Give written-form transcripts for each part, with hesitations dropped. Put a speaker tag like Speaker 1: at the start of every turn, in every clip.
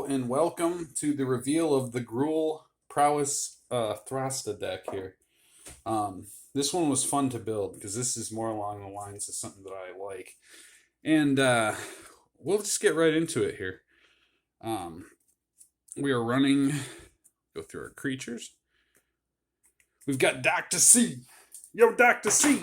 Speaker 1: Hello and welcome to the reveal of the Gruul Prowess Thrasta deck here. This one was fun to build because this is more along the lines of something that I like. And we'll just get right into it here. We are running, go through our creatures. We've got Dr. C. Yo, Dr. C.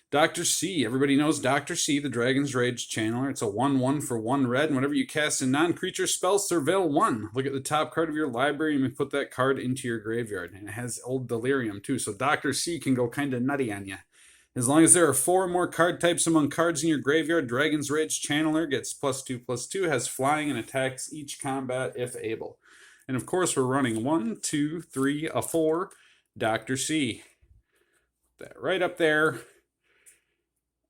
Speaker 1: Dr. C. Everybody knows Dr. C, the Dragon's Rage Channeler. It's a 1/1 for 1 red. And whenever you cast a non-creature spell, surveil 1. Look at the top card of your library and you put that card into your graveyard. And it has Old Delirium too, so Dr. C can go kind of nutty on you. As long as there are 4 or more card types among cards in your graveyard, Dragon's Rage Channeler gets +2/+2, has flying, and attacks each combat if able. And of course, we're running 1, 2, 3, a 4, Dr. C. Put that right up there.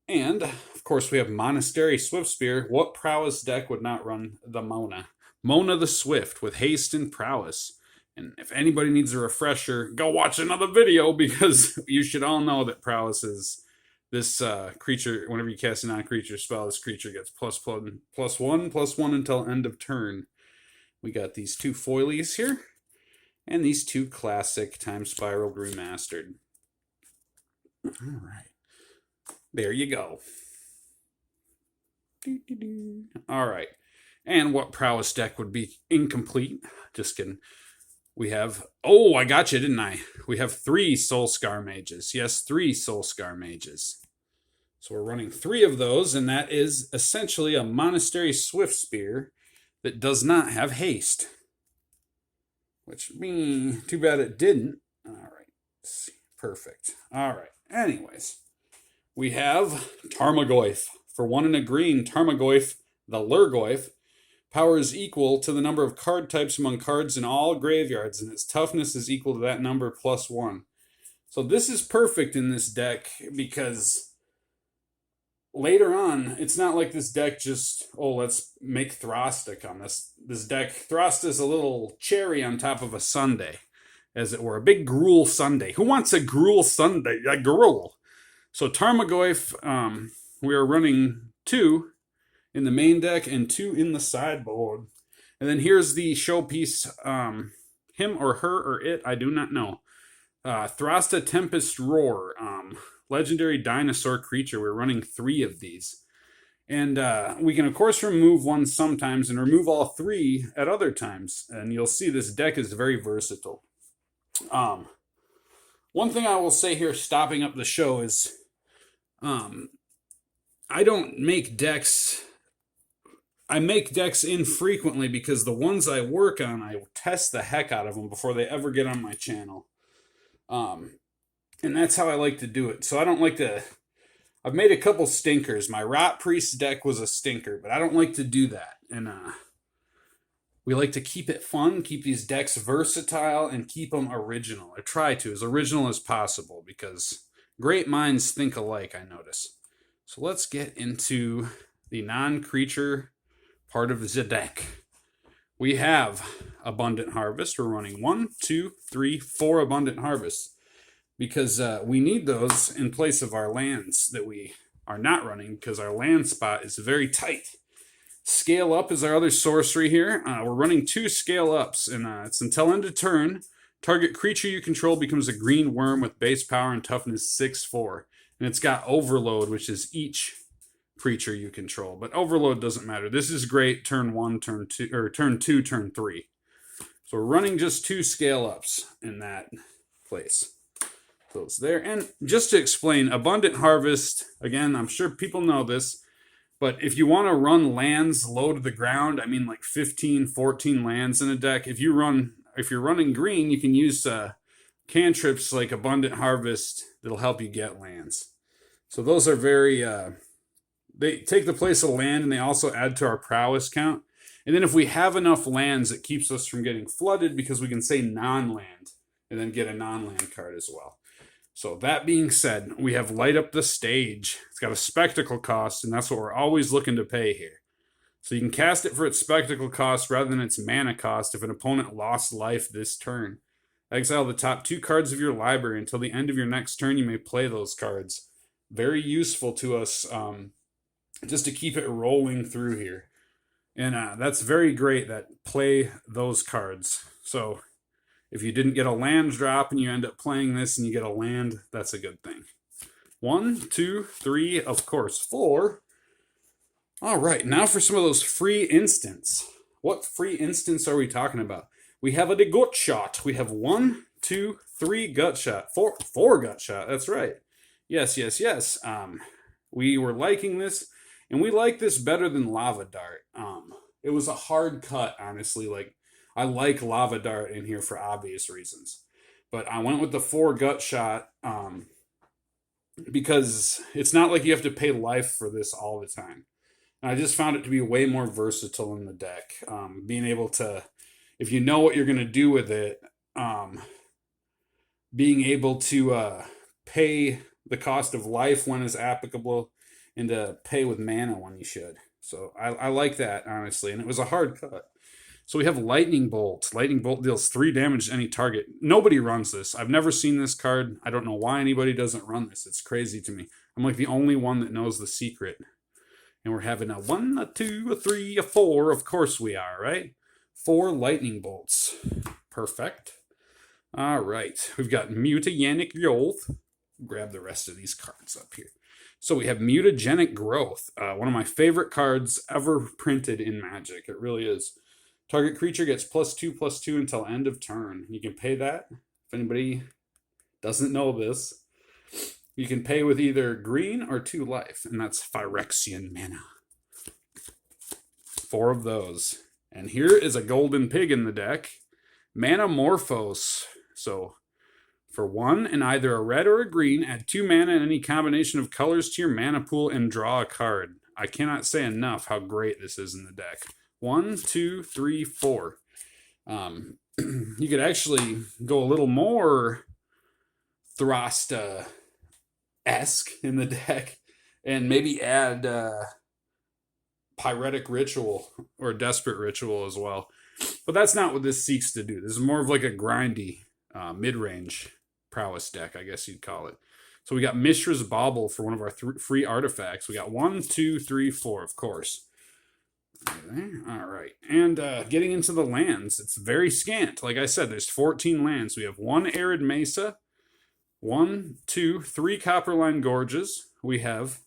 Speaker 1: And, of course, we have Monastery Swiftspear. What prowess deck would not run the Mona? Mona the Swift with haste and prowess. And if anybody needs a refresher, go watch another video because you should all know that prowess is this creature. Whenever you cast a non-creature spell, this creature gets +1/+1 until end of turn. We got these 2 foilies here and these 2 classic Time Spiral Remastered. All right. There you go. All right. And what prowess deck would be incomplete? Just kidding. We have... Oh, I got you, didn't I? We have 3 Soulscar Mages. Yes, 3 Soulscar Mages. So we're running 3 of those, and that is essentially a Monastery Swiftspear that does not have haste. Which, too bad it didn't. All right. Let's see. Perfect. All right. Anyways. We have Goyf. For 1 and a green, Goyf, the Goyf, power is equal to the number of card types among cards in all graveyards, and its toughness is equal to that number +1. So this is perfect in this deck because later on, it's not like this deck just, let's make Thrasta come. This deck, Thrasta is a little cherry on top of a sundae, as it were. A big Gruul sundae. Who wants a Gruul sundae? A Gruul. So Goyf, we are running 2 in the main deck and 2 in the sideboard. And then here's the showpiece, him or her or it, I do not know. Thrasta Tempest Roar, legendary dinosaur creature. We're running 3 of these. And we can, of course, remove 1 sometimes and remove all 3 at other times. And you'll see this deck is very versatile. One thing I will say here, stopping up the show, is I don't make decks. I make decks infrequently because the ones I work on, I test the heck out of them before they ever get on my channel. And that's how I like to do it. So I don't like to... I've made a couple stinkers. My Rot Priest deck was a stinker, but I don't like to do that. And we like to keep it fun, keep these decks versatile, and keep them original. I try to, as original as possible, because great minds think alike, I notice. So let's get into the non-creature part of the deck. We have Abundant Harvest. We're running 1, 2, 3, 4 Abundant Harvests, because we need those in place of our lands that we are not running, because our land spot is very tight. Scale Up is our other sorcery here. We're running 2 Scale Ups, and it's until end of turn. Target creature you control becomes a green worm with base power and toughness 6/4. And it's got Overload, which is each creature you control. But Overload doesn't matter. This is great turn 1, turn 2, or turn 2, turn 3. So we're running just 2 Scale Ups in that place. So it's there. And just to explain, Abundant Harvest, again, I'm sure people know this, but if you want to run lands low to the ground, I mean like 15, 14 lands in a deck, if you're running green, you can use cantrips like Abundant Harvest that'll help you get lands. So those are very... they take the place of land, and they also add to our prowess count. And then if we have enough lands, it keeps us from getting flooded because we can say non-land and then get a non-land card as well. So that being said, we have Light Up the Stage. It's got a spectacle cost, and that's what we're always looking to pay here. So you can cast it for its spectacle cost rather than its mana cost if an opponent lost life this turn. Exile the top 2 cards of your library. Until the end of your next turn, you may play those cards. Very useful to us just to keep it rolling through here. And that's very great that play those cards. So if you didn't get a land drop and you end up playing this and you get a land, that's a good thing. 1, 2, 3, of course, 4. All right, now for some of those free instants. What free instants are we talking about? We have a gut shot. We have 1, 2, 3 gut shot. Four gut shot. That's right. Yes, yes, yes. We were liking this, and we like this better than Lava Dart. It was a hard cut, honestly. Like, I like Lava Dart in here for obvious reasons, but I went with the 4 gut shot because it's not like you have to pay life for this all the time. And I just found it to be way more versatile in the deck. Being able to, if you know what you're going to do with it, being able to pay the cost of life when is applicable and to pay with mana when you should. So I like that, honestly. And it was a hard cut. So we have Lightning Bolt. Lightning Bolt deals 3 damage to any target. Nobody runs this. I've never seen this card. I don't know why anybody doesn't run this. It's crazy to me. I'm like the only one that knows the secret. And we're having a 1, a 2, a 3, a 4. Of course we are, right? 4 Lightning Bolts. Perfect. All right. We've got Mutagenic Growth. Grab the rest of these cards up here. So we have Mutagenic Growth. One of my favorite cards ever printed in Magic. It really is. Target creature gets +2/+2 until end of turn. You can pay that. If anybody doesn't know this, you can pay with either green or 2 life, and that's Phyrexian mana. 4 of those. And here is a golden pig in the deck. Manamorphose. So for 1 and either a red or a green, add 2 mana in any combination of colors to your mana pool and draw a card. I cannot say enough how great this is in the deck. 1, 2, 3, 4. You could actually go a little more Thrasta-esque in the deck and maybe add Pyretic Ritual or Desperate Ritual as well. But that's not what this seeks to do. This is more of like a grindy mid-range prowess deck, I guess you'd call it. So we got Mishra's Bauble for one of our free artifacts. We got 1, 2, 3, 4, of course. All right. And getting into the lands, it's very scant. Like I said, there's 14 lands. We have 1 Arid Mesa, 1, 2, 3 Copperline Gorges. We have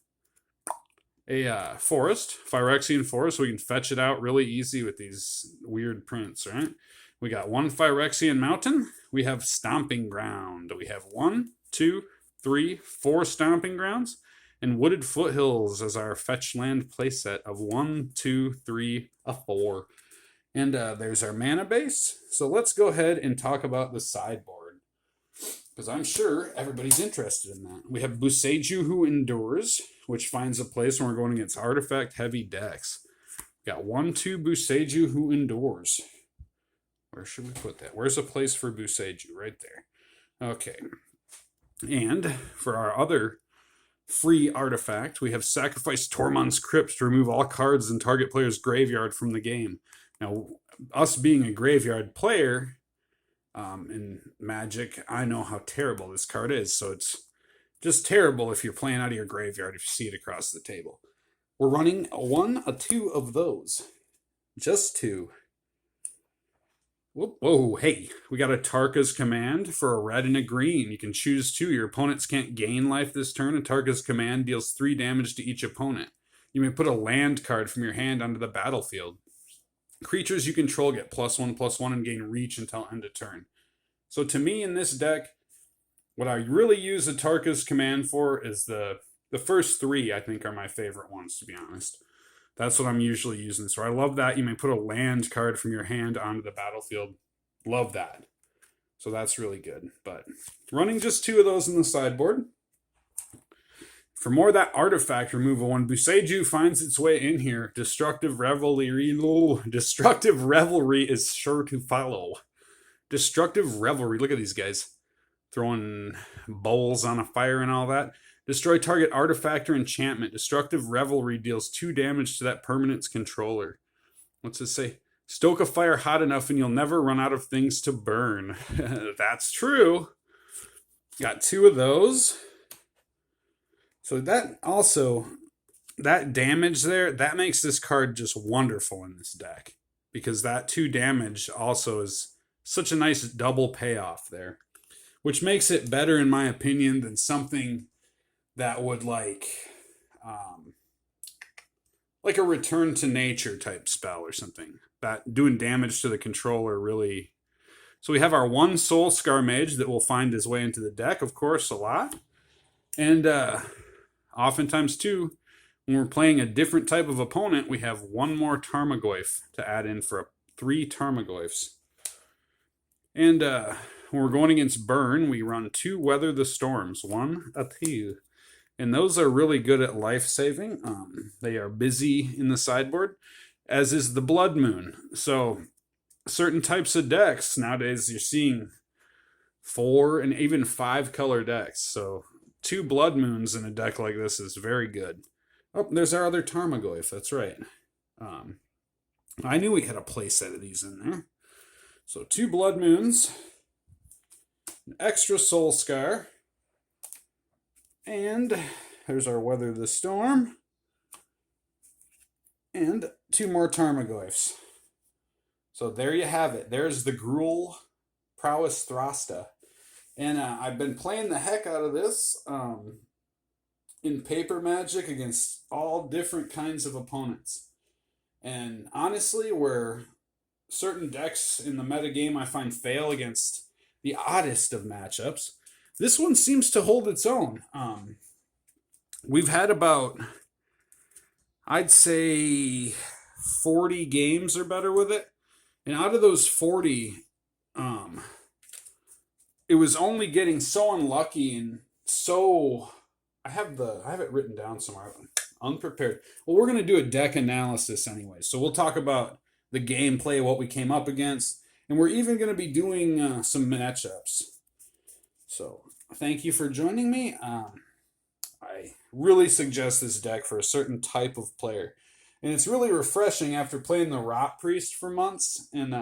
Speaker 1: a forest, Phyrexian Forest, so we can fetch it out really easy with these weird prints, right? We got 1 Phyrexian Mountain. We have Stomping Ground. We have 1, 2, 3, 4 Stomping Grounds. And Wooded Foothills as our fetch land playset of 1, 2, 3, a 4. And there's our mana base. So let's go ahead and talk about the sideboard, because I'm sure everybody's interested in that. We have Boseiju Who Endures, which finds a place when we're going against artifact-heavy decks. We got 1, 2 Boseiju Who Endures. Where should we put that? Where's a place for Boseiju? Right there. Okay. And for our other free artifact, we have Sacrifice Tormund's Crypt to remove all cards in target player's graveyard from the game. Now, us being a graveyard player in Magic, I know how terrible this card is. So it's just terrible if you're playing out of your graveyard if you see it across the table. We're running a 1, a 2 of those. Just 2. Whoa, hey, we got a Tarka's Command for a red and a green. You can choose 2. Your opponents can't gain life this turn, and Tarka's Command deals 3 damage to each opponent. You may put a land card from your hand onto the battlefield. Creatures you control get +1/+1 and gain reach until end of turn. So to me in this deck, what I really use a Tarka's Command for is the first 3, I think, are my favorite ones, to be honest. That's what I'm usually using. So I love that. You may put a land card from your hand onto the battlefield. Love that. So that's really good. But running just 2 of those in the sideboard. For more of that artifact removal, when Boseiju finds its way in here, Destructive Revelry is sure to follow. Destructive Revelry. Look at these guys. Throwing bowls on a fire and all that. Destroy target artifact or enchantment. Destructive Revelry deals 2 damage to that permanent's controller. What's it say? Stoke a fire hot enough and you'll never run out of things to burn. That's true. Got 2 of those. So that also that damage there, that makes this card just wonderful in this deck. Because that 2 damage also is such a nice double payoff there. Which makes it better, in my opinion, than something that would like a return to nature type spell or something. That doing damage to the controller really. So we have our 1 Soul Scar Mage that will find his way into the deck, of course, a lot. And oftentimes, too, when we're playing a different type of opponent, we have 1 more Tarmogoyf to add in for 3 Tarmogoyfs. And when we're going against Burn, we run 2 Weather the Storms, 1 a 2. And those are really good at life saving. They are busy in the sideboard, as is the Blood Moon. So certain types of decks nowadays, you're seeing 4 and even 5 color decks. So 2 Blood Moons in a deck like this is very good. Oh, there's our other Tarmogoyf. That's right. I knew we had a playset of these in there. So 2 Blood Moons, an extra Soul Scar, and there's our Weather the Storm, and 2 more Tarmogoyfs. So there you have it. There's the Gruul Prowess Thrasta. And I've been playing the heck out of this in Paper Magic against all different kinds of opponents. And honestly, where certain decks in the metagame I find fail against the oddest of matchups, this one seems to hold its own. We've had about, I'd say, 40 games or better with it. And out of those 40, it was only getting so unlucky and so... I have it written down somewhere. Unprepared. Well, we're going to do a deck analysis anyway. So we'll talk about the gameplay, what we came up against, and we're even going to be doing some matchups. So thank you for joining me. I really suggest this deck for a certain type of player. And it's really refreshing after playing the Rot Priest for months and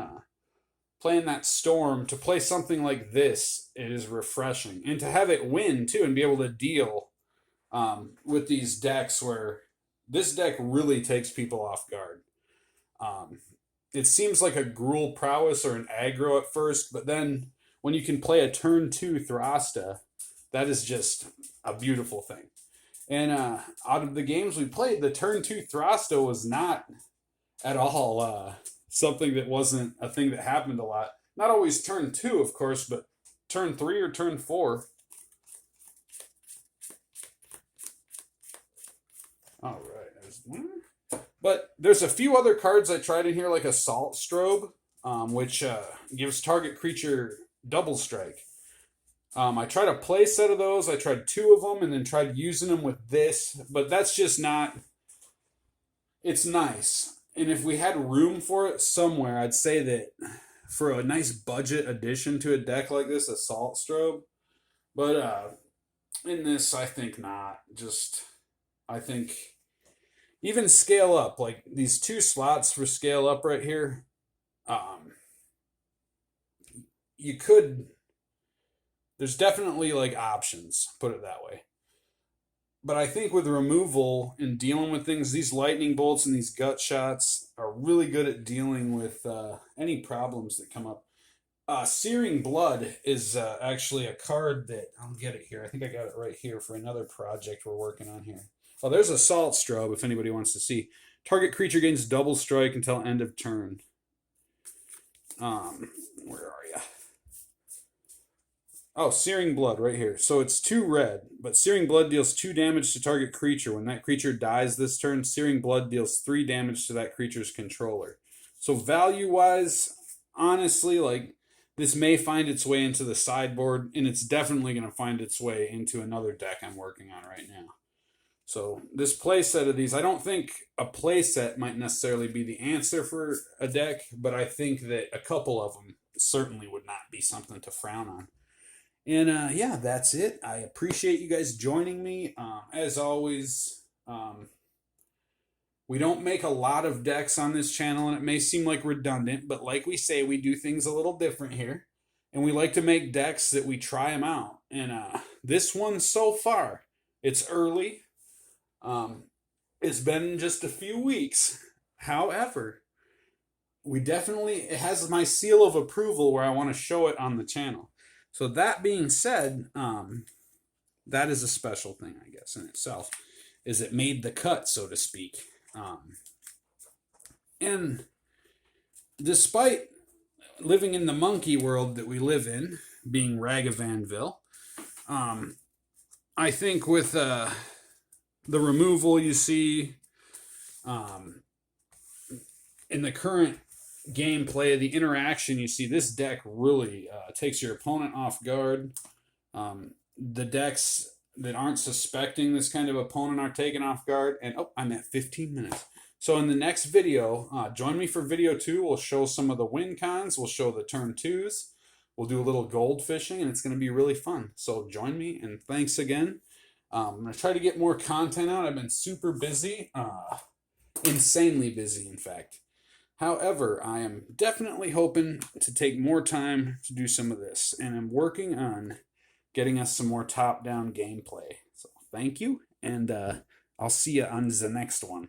Speaker 1: playing that Storm. To play something like this, it is refreshing. And to have it win, too, and be able to deal with these decks where this deck really takes people off guard. It seems like a Gruul Prowess or an aggro at first, but then when you can play a turn 2 Thrasta, that is just a beautiful thing. And out of the games we played, the turn 2 Thrasta was not at all something that wasn't a thing that happened a lot. Not always turn 2, of course, but turn 3 or turn 4. All right, there's one. But there's a few other cards I tried in here, like Assault Strobe, which gives target creature double strike. I tried a play set of those. I tried 2 of them and then tried using them with this. But that's just not... It's nice. And if we had room for it somewhere, I'd say that for a nice budget addition to a deck like this, Assault Strobe. But in this, I think not. I think... Even scale up, like these 2 slots for scale up right here, you could, there's definitely like options, put it that way. But I think with removal and dealing with things, these lightning bolts and these gut shots are really good at dealing with any problems that come up. Searing Blood is actually a card that, I'll get it here, I think I got it right here for another project we're working on here. Oh, there's Assault Strobe, if anybody wants to see. Target creature gains double strike until end of turn. Where are you? Oh, Searing Blood, right here. So it's 2 red, but Searing Blood deals 2 damage to target creature. When that creature dies this turn, Searing Blood deals 3 damage to that creature's controller. So value-wise, honestly, like, this may find its way into the sideboard, and it's definitely going to find its way into another deck I'm working on right now. So this play set of these, I don't think a play set might necessarily be the answer for a deck, but I think that a couple of them certainly would not be something to frown on. And yeah, that's it. I appreciate you guys joining me. As always, we don't make a lot of decks on this channel, and it may seem like redundant, but like we say, we do things a little different here. And we like to make decks that we try them out. And this one so far, it's early. It's been just a few weeks. However, it has my seal of approval where I want to show it on the channel. So that being said, that is a special thing, I guess, in itself, is it made the cut, so to speak. And despite living in the monkey world that we live in, being Ragavanville, I think with the removal you see in the current gameplay, the interaction you see, this deck really takes your opponent off guard. The decks that aren't suspecting this kind of opponent are taken off guard. And I'm at 15 minutes. So in the next video, join me for video 2. We'll show some of the win cons. We'll show the turn 2s. We'll do a little gold fishing, and it's going to be really fun. So join me, and thanks again. I'm going to try to get more content out. I've been super busy, insanely busy, in fact. However, I am definitely hoping to take more time to do some of this, and I'm working on getting us some more top-down gameplay. So thank you, and I'll see you on the next one.